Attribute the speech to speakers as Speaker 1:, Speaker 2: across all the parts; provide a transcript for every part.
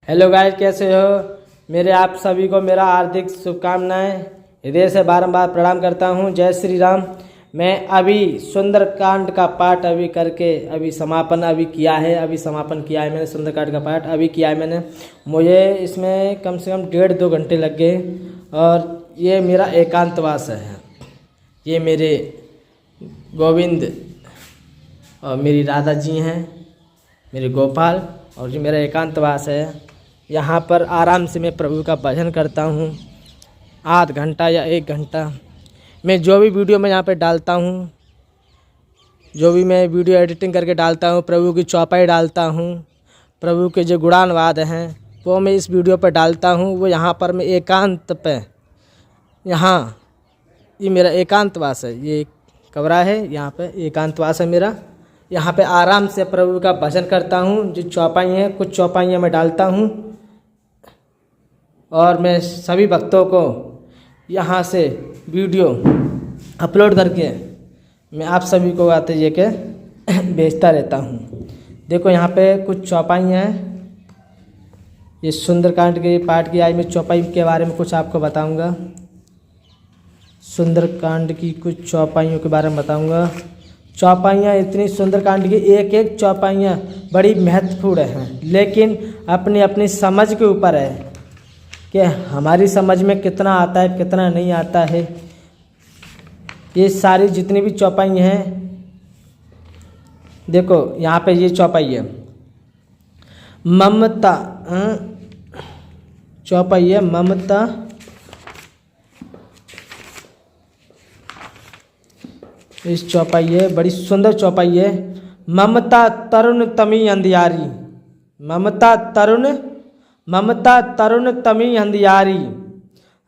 Speaker 1: Hello guys, कैसे हो? मेरे आप सभी को मेरा हार्दिक शुभकामनाएं। हृदय से बारंबार प्रणाम करता हूं। जय श्री राम। मैं अभी सुंदरकांड का पाठ करके समापन किया है मैंने। सुंदरकांड का पाठ अभी किया है मैंने। मुझे इसमें कम से कम 1.5-2 घंटे लग गए। और ये मेरा एकांतवास है। ये मेरे गोविंद और मेरी राधा जी हैं, मेरे गोपाल, और जो मेरा एकांतवास है। यहाँ पर आराम से मैं प्रभु का भजन करता हूँ। आध घंटा या 1 घंटा मैं जो भी वीडियो मैं यहाँ पे डालता हूँ, जो भी मैं वीडियो एडिटिंग करके डालता हूँ, प्रभु की चौपाई डालता हूँ, प्रभु के जो गुणानवाद हैं वो मैं इस वीडियो पर डालता हूँ। वो यहाँ पर मैं एकांत पे, यहाँ ये मेरा एकांतवास है। ये कमरा है, यहाँ पे एकांतवास है मेरा। यहाँ पे आराम से प्रभु का भजन करता हूँ। जो चौपाई हैं, कुछ चौपाइयाँ मैं डालता हूँ और मैं सभी भक्तों को यहाँ से वीडियो अपलोड करके मैं आप सभी को आते ये के भेजता रहता हूँ। देखो यहाँ पे कुछ चौपाइयाँ हैं। ये सुंदरकांड के पाठ की आज मैं चौपाई के बारे में कुछ आपको बताऊँगा। सुंदरकांड की कुछ चौपाइयों के बारे में बताऊँगा। चौपाइयाँ इतनी, सुंदरकांड की एक एक चौपाइयाँ बड़ी महत्वपूर्ण हैं, लेकिन अपनी अपनी समझ के ऊपर है कि हमारी समझ में कितना आता है, कितना नहीं आता है। ये सारी जितनी भी चौपाई हैं, देखो यहाँ पे ये चौपाई है ममता, चौपाई है ममता, इस चौपाई है, बड़ी सुंदर चौपाई है। ममता तरुण तमी अंधियारी, ममता तरुण तमी अंधियारी,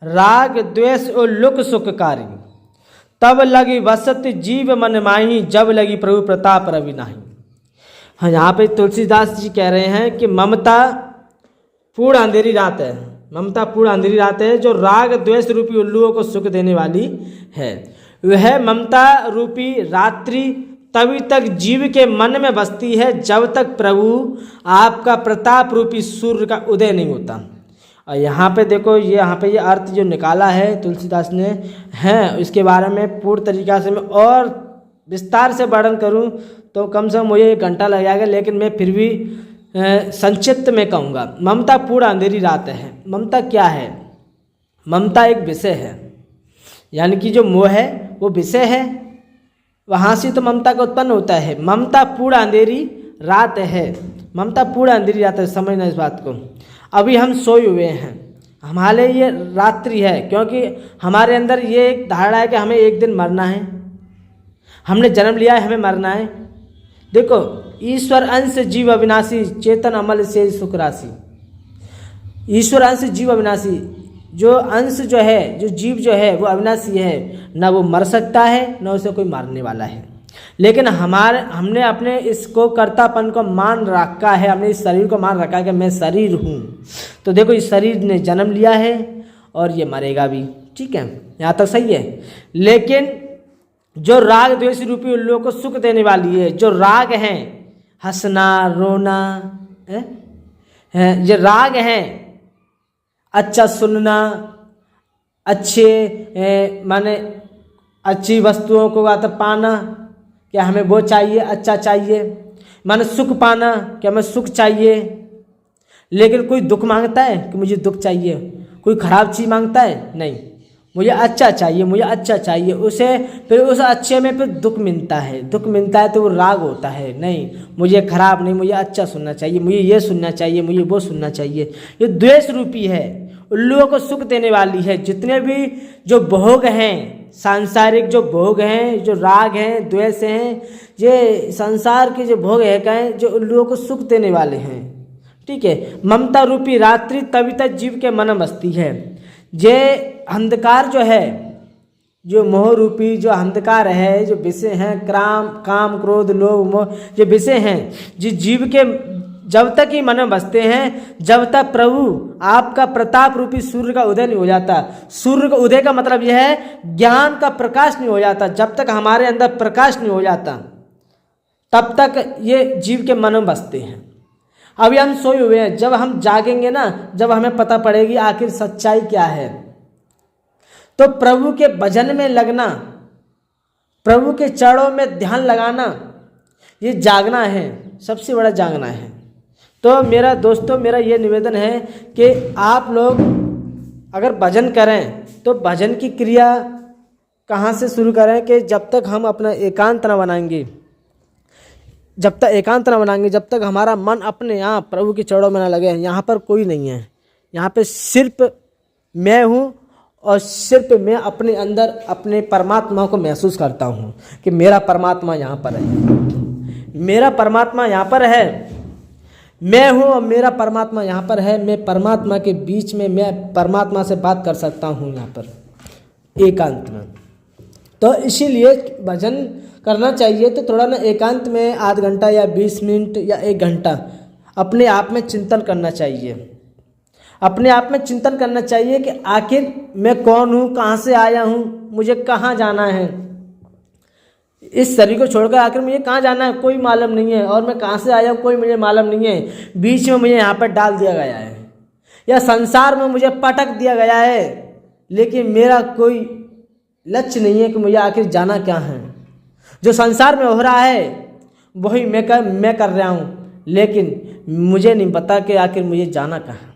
Speaker 1: राग द्वेष उल्लुक सुखकारी, तब लगी वसत जीव मन माही, जब लगी प्रभु प्रताप रवि नाही। हाँ, यहाँ पे तुलसीदास जी कह रहे हैं कि ममता पूर्ण अंधेरी रात है, ममता पूर्ण अंधेरी रात है जो राग द्वेष रूपी उल्लुओं को सुख देने वाली है। वह ममता रूपी रात्रि तभी तक जीव के मन में बसती है जब तक प्रभु आपका प्रताप रूपी सूर्य का उदय नहीं होता। और यहाँ पे देखो, यहाँ पे ये अर्थ जो निकाला है तुलसीदास ने है, इसके बारे में पूर्ण तरीक़ा से मैं और विस्तार से वर्णन करूँ तो कम से कम मुझे 1 घंटा लग जाएगा, लेकिन मैं फिर भी संक्षिप्त में कहूँगा। ममता पूर्ण अंधेरी रात है। ममता क्या है? ममता एक विषय है, यानी कि जो मोह है वो विषय है, वहाँ से तो ममता का उत्पन्न होता है। ममता पूर्ण अंधेरी रात है, ममता पूर्ण अंधेरी रात है। समझना इस बात को। अभी हम सोए हुए हैं, हमारे ये रात्रि है, क्योंकि हमारे अंदर ये एक धारणा है कि हमें एक दिन मरना है, हमने जन्म लिया है, हमें मरना है। देखो, ईश्वर अंश जीव अविनाशी, चेतन अमल से सुख राशि। ईश्वर अंश जीव अविनाशी, जो अंश जो है, जो जीव जो है वो अविनाशी है, ना वो मर सकता है ना उसे कोई मारने वाला है। लेकिन हमने अपने इसको कर्तापन को मान रखा है, हमने इस शरीर को मान रखा है कि मैं शरीर हूँ। तो देखो, इस शरीर ने जन्म लिया है और ये मरेगा भी। ठीक है, यहाँ तक सही है। लेकिन जो राग द्वेष रूपी उल्लुओं को सुख देने वाली है, जो राग हैं, हंसना रोना है, ये राग हैं। अच्छा सुनना, अच्छे माने अच्छी वस्तुओं को पाना, क्या हमें वो चाहिए, अच्छा चाहिए। माने सुख पाना, क्या हमें सुख चाहिए। लेकिन कोई दुख मांगता है कि मुझे दुख चाहिए, कोई खराब चीज़ मांगता है? नहीं, मुझे अच्छा चाहिए, मुझे अच्छा चाहिए। उसे फिर उस अच्छे में फिर दुख मिलता है, दुख मिलता है तो वो राग होता है। नहीं, मुझे खराब नहीं, मुझे अच्छा सुनना चाहिए, मुझे ये सुनना चाहिए, मुझे वो सुनना चाहिए। ये द्वेष रूपी है, उल्लुओं को सुख देने वाली है। जितने भी जो भोग हैं, सांसारिक जो भोग हैं, जो राग हैं, द्वेष हैं, ये संसार के जो भोग है कहें, जो उल्लुओं को सुख देने वाले हैं। ठीक है। ममता रूपी रात्रि तभी तक जीव के मन में बसती है। ये अंधकार जो है, जो मोह रूपी जो अंधकार है, जो विषय हैं, काम क्रोध लोभ मोह, जो विषय हैं, जिस जीव के जब तक ही मन में बसते हैं, जब तक प्रभु आपका प्रताप रूपी सूर्य का उदय नहीं हो जाता। सूर्य का उदय का मतलब यह है ज्ञान का प्रकाश नहीं हो जाता। जब तक हमारे अंदर प्रकाश नहीं हो जाता, तब तक ये जीव के मन में बसते हैं। अभी हम सोए हुए हैं, जब हम जागेंगे ना, जब हमें पता पड़ेगी आखिर सच्चाई क्या है। तो प्रभु के भजन में लगना, प्रभु के चरणों में ध्यान लगाना, ये जागना है, सबसे बड़ा जागना है। तो मेरा दोस्तों, मेरा ये निवेदन है कि आप लोग अगर भजन करें तो भजन की क्रिया कहाँ से शुरू करें कि जब तक हम अपना एकांत न बनाएंगे, जब तक एकांत न बनाएंगे, जब तक हमारा मन अपने आप प्रभु के चरणों में न लगे। यहाँ पर कोई नहीं है, यहाँ पे सिर्फ मैं हूँ और सिर्फ मैं अपने अंदर अपने परमात्मा को महसूस करता हूँ कि मेरा परमात्मा यहाँ पर है, मेरा परमात्मा यहाँ पर है, मैं हूँ और मेरा परमात्मा यहाँ पर है। मैं परमात्मा के बीच में, मैं परमात्मा से बात कर सकता हूँ यहाँ पर एकांत में। तो इसीलिए भजन करना चाहिए तो थोड़ा ना एकांत में आध घंटा या 20 मिनट या 1 घंटा अपने आप में चिंतन करना चाहिए। अपने आप में चिंतन करना चाहिए कि आखिर मैं कौन हूँ, कहाँ से आया हूँ, मुझे कहाँ जाना है। इस शरीर को छोड़कर आखिर मुझे कहाँ जाना है कोई मालूम नहीं है, और मैं कहाँ से आया हूँ कोई मुझे मालूम नहीं है। बीच में मुझे यहाँ पर डाल दिया गया है या संसार में मुझे पटक दिया गया है, लेकिन मेरा कोई लक्ष्य नहीं है कि मुझे आखिर जाना क्या है। जो संसार में हो रहा है वही मैं कर रहा हूँ, लेकिन मुझे नहीं पता कि आखिर मुझे जाना कहाँ है।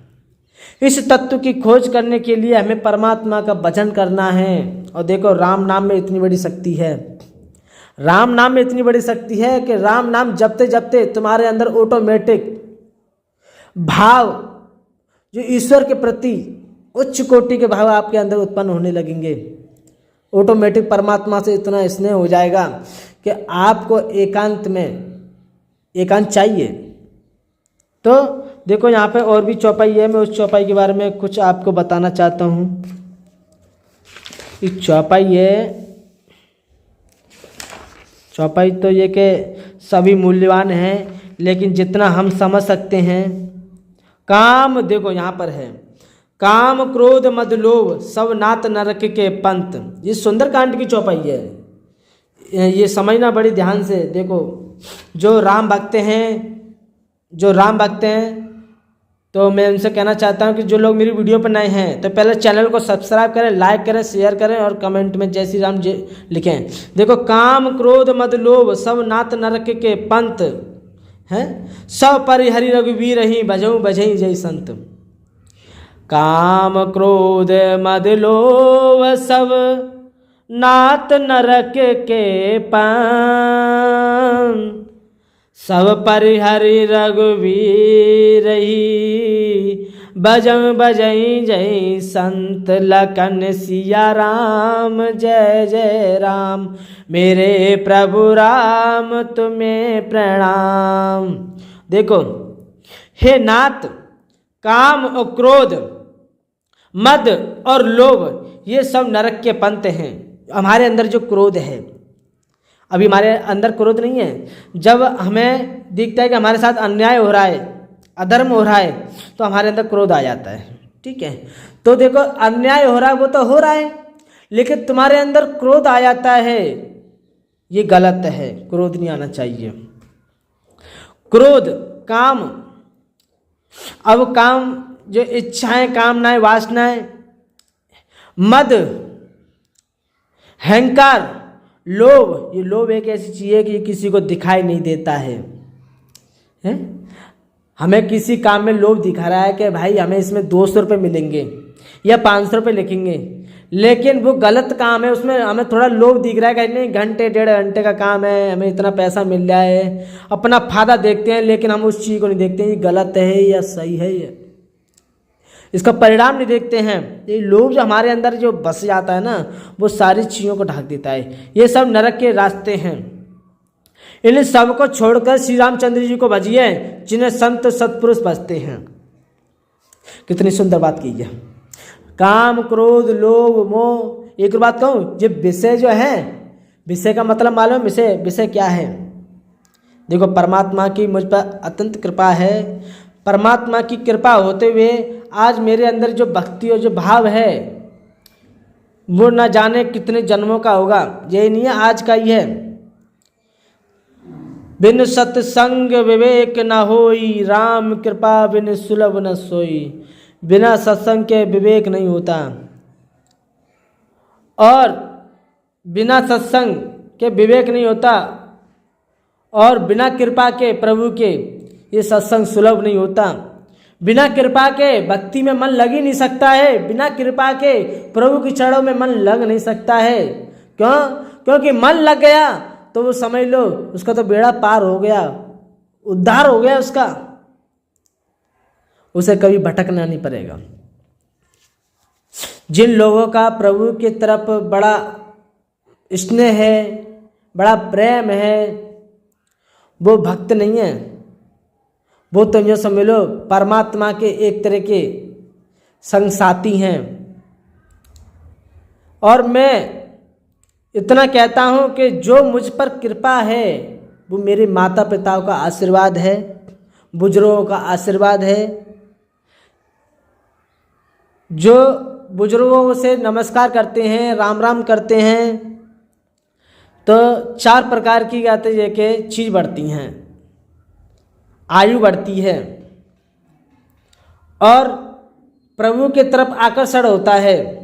Speaker 1: इस तत्व की खोज करने के लिए हमें परमात्मा का भजन करना है। और देखो, राम नाम में इतनी बड़ी शक्ति है, राम नाम में इतनी बड़ी शक्ति है कि राम नाम जपते जपते तुम्हारे अंदर ऑटोमेटिक भाव, जो ईश्वर के प्रति उच्च कोटि के भाव आपके अंदर उत्पन्न होने लगेंगे। ऑटोमेटिक परमात्मा से इतना स्नेह हो जाएगा कि आपको एकांत में एकांत चाहिए। तो देखो, यहाँ पे और भी चौपाई है, मैं उस चौपाई के बारे में कुछ आपको बताना चाहता हूँ। एक चौपाई है, चौपाई तो ये कि सभी मूल्यवान हैं, लेकिन जितना हम समझ सकते हैं। काम, देखो यहाँ पर है, काम क्रोध मद लोभ सब नात नरक के पंथ। ये सुंदरकांड की चौपाई है, ये समझना बड़ी ध्यान से। देखो, जो राम भक्त हैं, तो मैं उनसे कहना चाहता हूं कि जो लोग मेरी वीडियो पर नए हैं तो पहले चैनल को सब्सक्राइब करें, लाइक करें, शेयर करें और कमेंट में जय श्री राम लिखें। देखो, काम क्रोध मद लोभ सब नात नरक के पंथ हैं, सब परिहरि रघुवीर ही भजऊ भजई जय संत। काम क्रोध मद लोभ सब नात नरक के पंथ, सब परिहरि रघुवीर ही भजऊ भजई जय संत। लखन सिया राम जय जय राम, मेरे प्रभु राम तुम्हें प्रणाम। देखो, हे नाथ, काम और क्रोध, मद और लोभ ये सब नरक के पंथ हैं। हमारे अंदर जो क्रोध है, अभी हमारे अंदर क्रोध नहीं है। जब हमें दिखता है कि हमारे साथ अन्याय हो रहा है, अधर्म हो रहा है, तो हमारे अंदर क्रोध आ जाता है। ठीक है, तो देखो, अन्याय हो रहा है वो तो हो रहा है, लेकिन तुम्हारे अंदर क्रोध आ जाता है, ये गलत है। क्रोध नहीं आना चाहिए। क्रोध, काम, अब काम जो इच्छाएं, कामनाएं, वासनाएं, मद, अहंकार, लोभ, ये लोभ एक ऐसी चीज़ है कि किसी को दिखाई नहीं देता है। हमें किसी काम में लोभ दिखा रहा है कि भाई हमें इसमें 200 रुपये मिलेंगे या 500 रुपये लिखेंगे, लेकिन वो गलत काम है, उसमें हमें थोड़ा लोभ दिख रहा है कि नहीं, घंटे 1.5 घंटे का काम है, हमें इतना पैसा मिल रहा है, अपना फायदा देखते हैं, लेकिन हम उस चीज़ को नहीं देखते ये गलत है या सही है, ये इसका परिणाम नहीं देखते हैं। ये लोभ जो हमारे अंदर जो बस जाता है ना, वो सारी चीज़ों को ढक देता है। ये सब नरक के रास्ते हैं। इन सब को छोड़कर श्री रामचंद्र जी को भजिए, जिन्हें संत सत्पुरुष बसते हैं। कितनी सुंदर बात की है। काम क्रोध लोभ मोह, एक बात कहूँ, ये विषय जो है, विषय का मतलब मालूम, विषय क्या है? देखो, परमात्मा की मुझ पर अत्यंत कृपा है। परमात्मा की कृपा होते हुए आज मेरे अंदर जो भक्ति और जो भाव है वो न जाने कितने जन्मों का होगा, यही नहीं है आज का ही है। बिन सत्संग विवेक न होई, राम कृपा बिन सुलभ न सोई। बिना सत्संग के विवेक नहीं होता और बिना सत्संग के विवेक नहीं होता और बिना कृपा के प्रभु के ये सत्संग सुलभ नहीं होता। बिना कृपा के भक्ति में मन लग ही नहीं सकता है, बिना कृपा के प्रभु के चरणों में मन लग नहीं सकता है। क्यों? क्योंकि मन लग गया तो वो समझ लो उसका तो बेड़ा पार हो गया, उद्धार हो गया उसका, उसे कभी भटकना नहीं पड़ेगा। जिन लोगों का प्रभु की तरफ बड़ा स्नेह है, बड़ा प्रेम है, वो भक्त नहीं है, वो तो ये समझ लो परमात्मा के एक तरह के संग साथी हैं। और मैं इतना कहता हूँ कि जो मुझ पर कृपा है वो मेरे माता पिताओं का आशीर्वाद है, बुजुर्गों का आशीर्वाद है। जो बुजुर्गों से नमस्कार करते हैं, राम राम करते हैं, तो 4 प्रकार की कहते हैं कि चीज़ बढ़ती हैं, आयु बढ़ती है और प्रभु की तरफ आकर्षण होता है,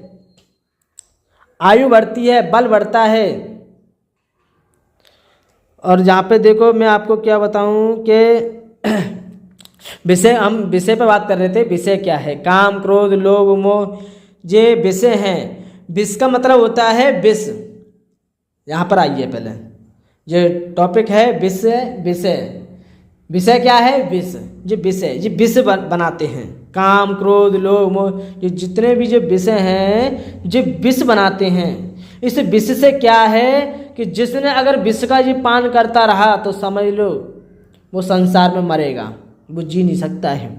Speaker 1: आयु बढ़ती है, बल बढ़ता है। और जहाँ पे देखो मैं आपको क्या बताऊँ कि हम विषय पे बात कर रहे थे। विषय क्या है? काम, क्रोध, लोभ, मोह, ये विषय हैं। विष का मतलब होता है विष। यहाँ पर आइए, पहले ये टॉपिक है विषय। विषय क्या है? विष। ये विषय, ये विष बनाते हैं। काम, क्रोध, लोभ, मोह, ये जितने भी जो विषय हैं ये विष बनाते हैं। इस विष से क्या है कि जिसने अगर विष का ये पान करता रहा तो समझ लो वो संसार में मरेगा, वो जी नहीं सकता है।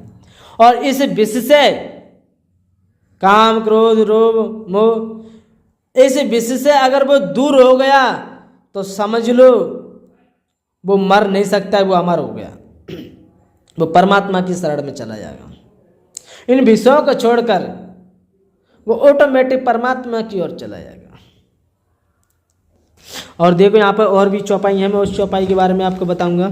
Speaker 1: और इस विष से काम, क्रोध, लोभ, मोह, इस विष से अगर वो दूर हो गया तो समझ लो वो मर नहीं सकता, वो अमर हो गया, वो परमात्मा की शरण में चला जाएगा। इन विषयों को छोड़कर वो ऑटोमेटिक परमात्मा की ओर चला जाएगा। और देखो यहाँ पर और भी चौपाई है, मैं उस चौपाई के बारे में आपको बताऊंगा।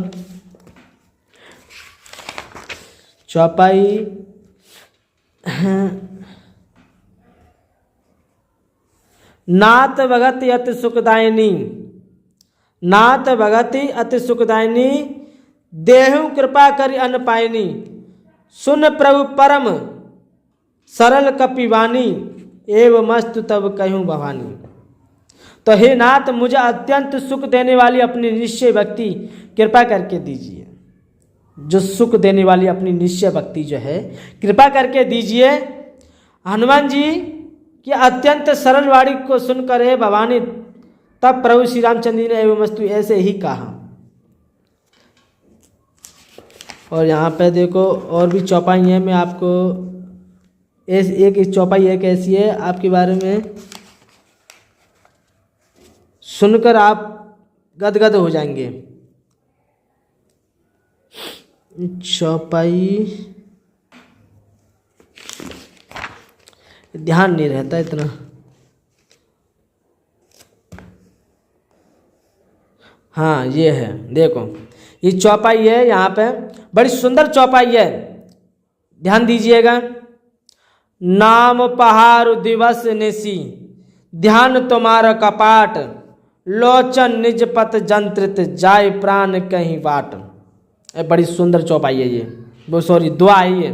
Speaker 1: चौपाई नाथ भगति अति सुखदायिनी, नाथ भगति अति सुखदायिनी, देहु कृपा करि अन्न पायनी, सुन प्रभु परम सरल कपिवानी, एव मस्त तब कहूँ भवानी। तो हे नाथ, मुझे अत्यंत सुख देने वाली अपनी निश्चय भक्ति कृपा करके दीजिए। जो सुख देने वाली अपनी निश्चय भक्ति जो है कृपा करके दीजिए। हनुमान जी की अत्यंत सरल वाणी को सुनकर हे भवानी, तब प्रभु श्री रामचंद्र जी ने एवं वस्तु ऐसे ही कहा। और यहाँ पे देखो और भी चौपाई है, मैं आपको एक चौपाई एक ऐसी है आपके बारे में सुनकर आप गदगद हो जाएंगे। चौपाई ध्यान नहीं रहता इतना। हाँ ये है, देखो ये चौपाई है, यहाँ पे बड़ी सुंदर चौपाई है, ध्यान दीजिएगा। नाम पहाड़ दिवस निशी, ध्यान तुम्हारा कपाट, लोचन निज पत जंत्रित, जाय प्राण कहीं बाट। बड़ी सुंदर चौपाई है ये, वो सॉरी दुआ है, ये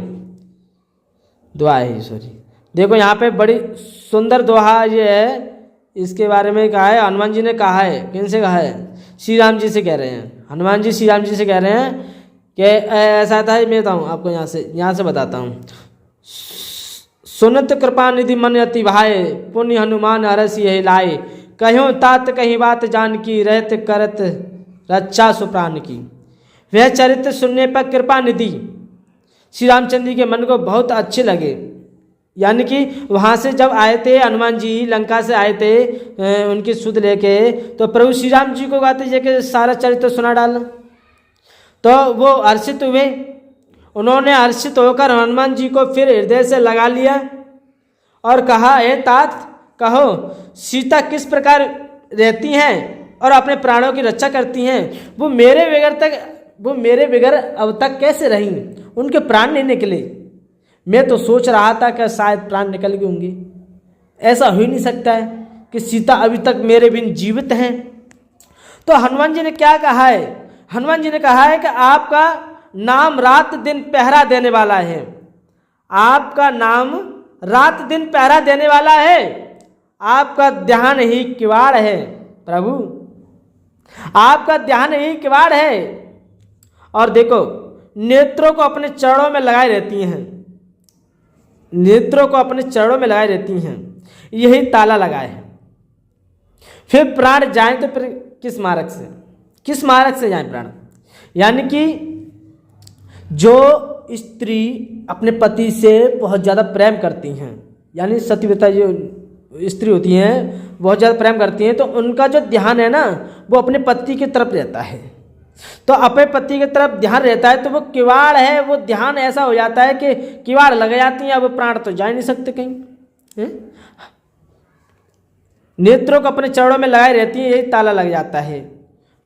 Speaker 1: दुआ है, सॉरी। देखो यहाँ पे बड़ी सुंदर दोहा ये है, इसके बारे में कहा है, हनुमान जी ने कहा है। किन से कहा है? श्री राम जी से कह रहे हैं। हनुमान जी श्री राम जी से कह रहे हैं कि ऐसा था, मैं बताऊँ आपको, यहाँ से बताता हूँ। सुनत कृपा निधि मन अति भाए, पुण्य हनुमान हरस यही लाए, कहो तात कहीं बात जान की, रहत करत रक्षा सुप्राण की। वह चरित्र सुनने पर कृपा निधि श्री रामचंद्र जी के मन को बहुत अच्छे लगे। यानी कि वहाँ से जब आए थे हनुमान जी, लंका से आए थे उनकी सुध लेके, तो प्रभु श्री राम जी को गाते जे के सारा चरित्र सुना डालना, तो वो हर्षित हुए। उन्होंने हर्षित होकर हनुमान जी को फिर हृदय से लगा लिया और कहा, हे तात, कहो सीता किस प्रकार रहती हैं और अपने प्राणों की रक्षा करती हैं, वो मेरे बगैर अब तक कैसे रहीं? उनके प्राण नहीं निकले। मैं तो सोच रहा था कि शायद प्राण निकल गए होंगे। ऐसा हो ही नहीं सकता है कि सीता अभी तक मेरे बिन जीवित हैं। तो हनुमान जी ने क्या कहा है? हनुमान जी ने कहा है कि आपका नाम रात दिन पहरा देने वाला है। आपका नाम रात दिन पहरा देने वाला है। आपका ध्यान ही किवाड़ है प्रभु, आपका ध्यान ही किवाड़ है। और देखो, नेत्रों को अपने चरणों में लगाए रहती हैं, नेत्रों को अपने चरणों में लगाए रहती हैं, यही ताला लगाए है। फिर प्राण जाए तो फिर किस मार्ग से जाए प्राण? यानी कि जो स्त्री अपने पति से बहुत ज़्यादा प्रेम करती हैं, यानी सतीव्रता जो स्त्री होती हैं बहुत ज़्यादा प्रेम करती हैं, तो उनका जो ध्यान है ना वो अपने पति की तरफ रहता है। तो अपने पति की तरफ ध्यान रहता है तो वो किवाड़ है, वो ध्यान ऐसा हो जाता है कि किवाड़ लग जाती हैं। अब प्राण तो जा नहीं सकते कहीं है? नेत्रों को अपने चरणों में लगाए रहती हैं, यही ताला लग जाता है।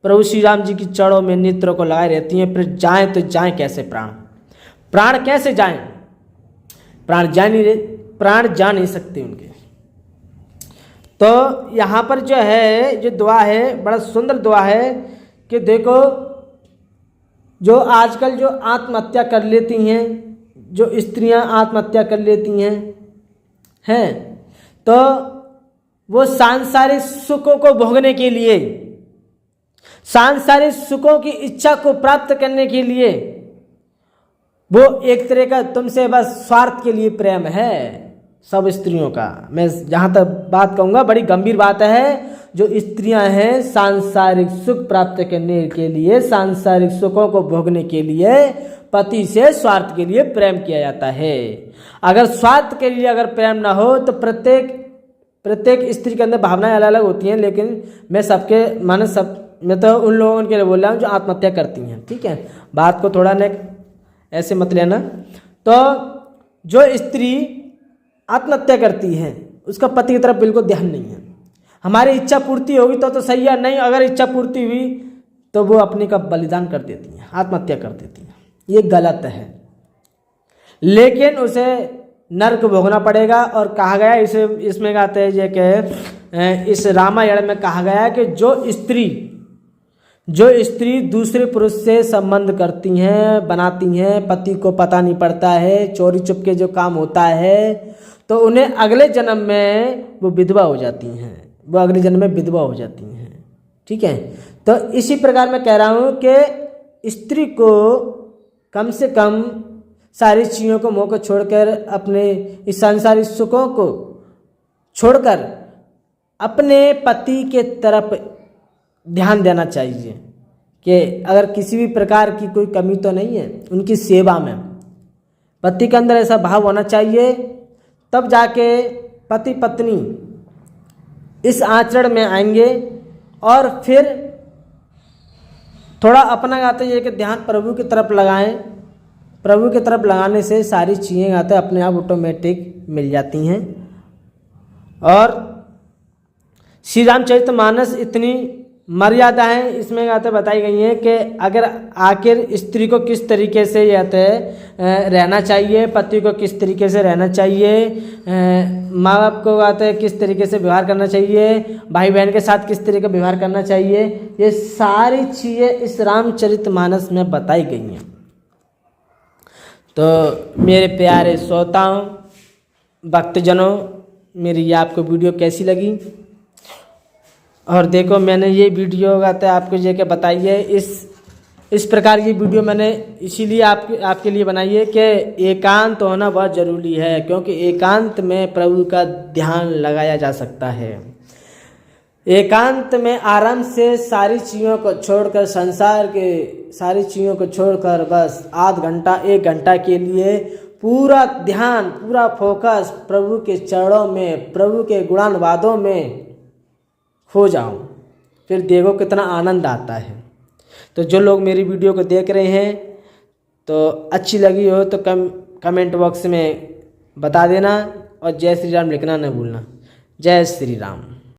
Speaker 1: प्रभु श्री राम जी की चरणों में नेत्रों को लगाए रहती हैं। फिर जाएं तो जाएं कैसे प्राण कैसे जाएं? प्राण जा नहीं सकते उनके। तो यहाँ पर जो है जो दुआ है बड़ा सुंदर दुआ है कि देखो, जो आजकल जो आत्महत्या कर लेती हैं, जो स्त्रियां आत्महत्या कर लेती हैं तो वो सांसारिक सुखों को भोगने के लिए, सांसारिक सुखों की इच्छा को प्राप्त करने के लिए, वो एक तरह का तुमसे बस स्वार्थ के लिए प्रेम है सब स्त्रियों का। मैं जहाँ तक बात कहूँगा बड़ी गंभीर बात है। जो स्त्रियां हैं सांसारिक सुख प्राप्त करने के लिए, सांसारिक सुखों को भोगने के लिए पति से स्वार्थ के लिए प्रेम किया जाता है। अगर स्वार्थ के लिए अगर प्रेम ना हो तो प्रत्येक स्त्री के अंदर भावनाएं अलग अलग होती हैं, लेकिन मैं तो उन लोगों के लिए बोल रहा हूँ जो आत्महत्या करती हैं। ठीक है, बात को थोड़ा न ऐसे मत लेना। तो जो स्त्री आत्महत्या करती है उसका पति की तरफ बिल्कुल ध्यान नहीं है। हमारी इच्छा पूर्ति होगी तो सही है, नहीं अगर इच्छा पूर्ति हुई तो वो अपने का बलिदान कर देती हैं, आत्महत्या कर देती हैं। ये गलत है, लेकिन उसे नरक भोगना पड़ेगा। और कहा गया इसमें कहते हैं ये कि इस रामायण में कहा गया है कि जो स्त्री दूसरे पुरुष से संबंध करती हैं, बनाती हैं, पति को पता नहीं पड़ता है, चोरी चुपके जो काम होता है, तो उन्हें अगले जन्म में वो विधवा हो जाती हैं, वो अगले जन्म में विधवा हो जाती हैं। ठीक है, तो इसी प्रकार मैं कह रहा हूँ कि स्त्री को कम से कम सारी चीज़ों को मोह को छोड़कर, अपने इस सांसारिक सुखों को छोड़कर अपने पति के तरफ ध्यान देना चाहिए कि अगर किसी भी प्रकार की कोई कमी तो नहीं है उनकी सेवा में। पति के अंदर ऐसा भाव होना चाहिए, तब जाके पति पत्नी इस आचरण में आएंगे। और फिर थोड़ा अपना गाते हैं कि ध्यान प्रभु की तरफ लगाएं। प्रभु की तरफ लगाने से सारी चीज़ें गाते अपने आप ऑटोमेटिक मिल जाती हैं। और श्री रामचरितमानस इतनी मर्यादाएं इसमें गाते बताई गई हैं कि अगर आखिर स्त्री को किस तरीके से रहना चाहिए, पति को किस तरीके से रहना चाहिए, माँ बाप को गाते किस तरीके से व्यवहार करना चाहिए, भाई बहन के साथ किस तरीके का व्यवहार करना चाहिए, ये सारी चीज़ें इस रामचरितमानस में बताई गई हैं। तो मेरे प्यारे श्रोताओं, भक्तजनों, मेरी ये आपको वीडियो कैसी लगी? और देखो, मैंने ये वीडियो गाता आपको ये क्या बताई है, इस प्रकार की वीडियो मैंने इसीलिए आपके लिए बनाई है कि एकांत होना बहुत ज़रूरी है, क्योंकि एकांत में प्रभु का ध्यान लगाया जा सकता है। एकांत में आराम से सारी चीज़ों को छोड़कर, संसार के सारी चीज़ों को छोड़कर बस आध घंटा 1 घंटा के लिए पूरा ध्यान, पूरा फोकस प्रभु के चरणों में, प्रभु के गुणानुवादों में हो जाओ, फिर देखो कितना आनंद आता है। तो जो लोग मेरी वीडियो को देख रहे हैं तो अच्छी लगी हो तो कमेंट बॉक्स में बता देना, और जय श्री राम लिखना न भूलना। जय श्री राम।